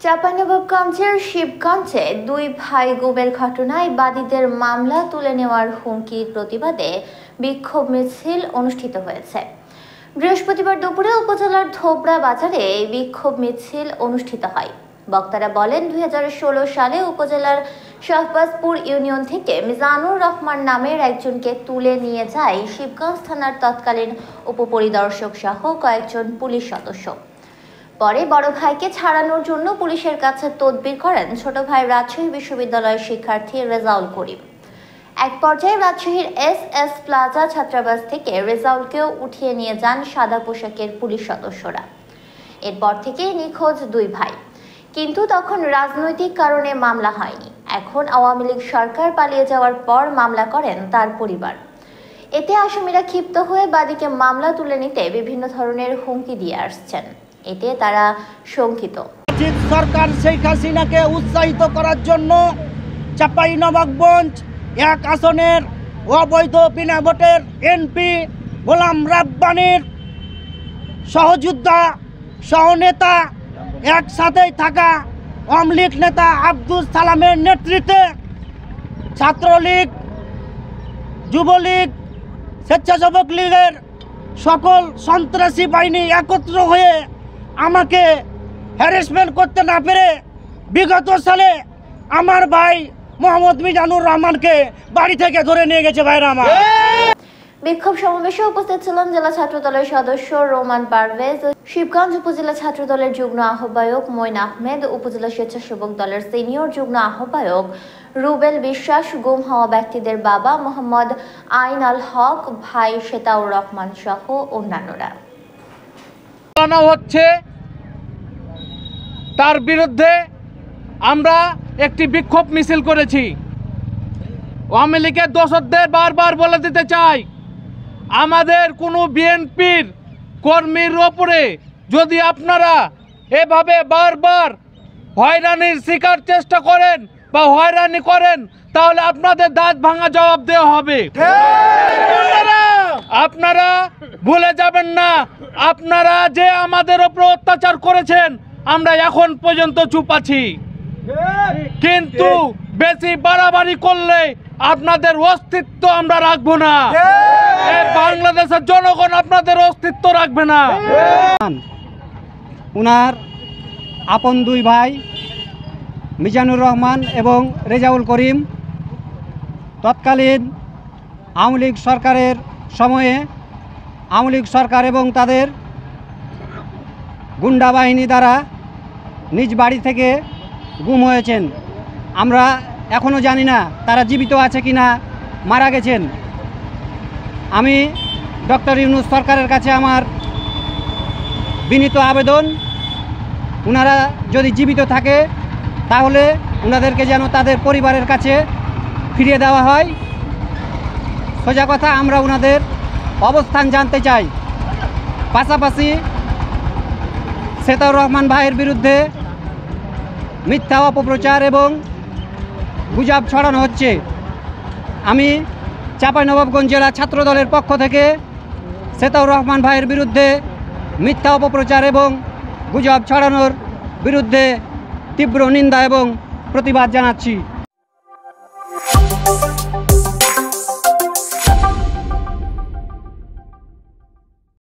চাঁপাইনবাবগঞ্জের শিবগঞ্জে দুই ভাই গুমের ঘটনায় বাদীদের মামলা তুলে নেওয়ার হুমকির প্রতিবাদে বিক্ষোভ মিছিল অনুষ্ঠিত হয়েছে। বৃহস্পতিবার দুপুরে উপজেলার ধোবড়া বাজারে এই বিক্ষোভ মিছিল অনুষ্ঠিত হয়। বক্তারা বলেন, 2016 সালে উপজেলার শাহবাজপুর ইউনিয়ন থেকে মিজানুর রহমান নামের একজনকে তুলে নিয়ে যায় শিবগঞ্জ থানার তৎকালীন উপপরিদর্শক সহ কয়েকজন পুলিশ সদস্য। পরে বড় ভাইকে ছাড়ানোর জন্য পুলিশের কাছে তদবির করেন ছোট ভাই রাজশাহী বিশ্ববিদ্যালয়ের শিক্ষার্থী রেজাউল করিম। এক পর্যায়ে রাজশাহীর এস প্লাজা ছাত্রাবাস থেকে রেজাউলকেও উঠিয়ে নিয়ে যান সাদা পোশাকের পুলিশ সদস্যরা। এরপর থেকে নিখোঁজ দুই ভাই, কিন্তু তখন রাজনৈতিক কারণে মামলা হয়নি। এখন আওয়ামী লীগ সরকার পালিয়ে যাওয়ার পর মামলা করেন তার পরিবার। এতে আসামিরা ক্ষিপ্ত হয়ে বাদীকে মামলা তুলে নিতে বিভিন্ন ধরনের হুমকি দিয়ে আসছেন। এতে তারা শঙ্কিত। সরকার শেখ হাসিনাকে উৎসাহিত করার জন্য চাঁপাইনবাবগঞ্জ 1 আসনের অবৈধ বিনা ভোটের এমপি গোলাম রাব্বানীর সহযোদ্ধা সহনেতা একসাথেই থাকা আওয়ামী লীগ নেতা আব্দুল সালামের নেতৃত্বে ছাত্রলীগ, যুবলীগ, স্বেচ্ছাসেবক লীগের সকল সন্ত্রাসী বাহিনী একত্র হয়ে আমাকে হ্যারাসমেন্ট করতে না পেরে বিগত সালে আমার ভাই মোহাম্মদ মিজানুর রহমানকে বাড়ি থেকে ধরে নিয়ে গেছে। ভাইরা আমার বিক্ষোভ সমাবেশে উপস্থিত ছিলেন জেলা ছাত্রদলের সদস্য রোমান পারভেজ, শিবগঞ্জ উপজেলা ছাত্রদলের যুগ্ম আহ্বায়ক মঈন আহমেদ, উপজেলা স্বেচ্ছাসেবক দলের সিনিয়র যুগ্ম আহ্বায়ক রুবেল বিশ্বাস, গুম হওয়া ব্যক্তিদের বাবা মোহাম্মদ আইন আল হক, ভাই শেতাউর রহমান সহ অন্যান্যরা। হচ্ছে তার বিরুদ্ধে আমরা একটি বিক্ষোভ মিছিল করেছি। আওয়ামী লীগের দোষরদের বারবার বলে দিতে চাই, আমাদের কোনো বিএনপির কর্মীর ওপরে যদি আপনারা এভাবে বারবার হয়রানির শিকার চেষ্টা করেন বা হয়রানি করেন, তাহলে আপনাদের দাঁত ভাঙা জবাব দেওয়া হবে। আপনারা ভুলে যাবেন না, আপনারা যে আমাদের উপর অত্যাচার করেছেন আমরা এখন পর্যন্ত চুপ আছি, কিন্তু বেশি বাড়াবাড়ি করলে আপনাদের অস্তিত্ব আমরা রাখবো না। বাংলাদেশের জনগণ আপনাদের অস্তিত্ব রাখবে না। উনার আপন দুই ভাই মিজানুর রহমান এবং রেজাউল করিম তৎকালীন আওয়ামী লীগ সরকারের সময়ে আওয়ামী লীগ সরকার এবং তাদের গুন্ডা বাহিনী দ্বারা নিজ বাড়ি থেকে গুম হয়েছেন। আমরা এখনও জানি না তারা জীবিত আছে কিনা মারা গেছেন। আমি ডক্টর ইউনূস সরকারের কাছে আমার বিনীত আবেদন, ওনারা যদি জীবিত থাকে তাহলে ওনাদেরকে যেন তাদের পরিবারের কাছে ফিরিয়ে দেওয়া হয়। সোজা কথা, আমরা ওনাদের অবস্থান জানতে চাই। পাশাপাশি শেতাউর রহমান ভাইয়ের বিরুদ্ধে মিথ্যা অপপ্রচার এবং গুজব ছড়ানো হচ্ছে। আমি চাঁপাইনবাবগঞ্জ জেলা ছাত্রদলের পক্ষ থেকে শেতাউর রহমান ভাইয়ের বিরুদ্ধে মিথ্যা অপপ্রচার এবং গুজব ছড়ানোর বিরুদ্ধে তীব্র নিন্দা এবং প্রতিবাদ জানাচ্ছি।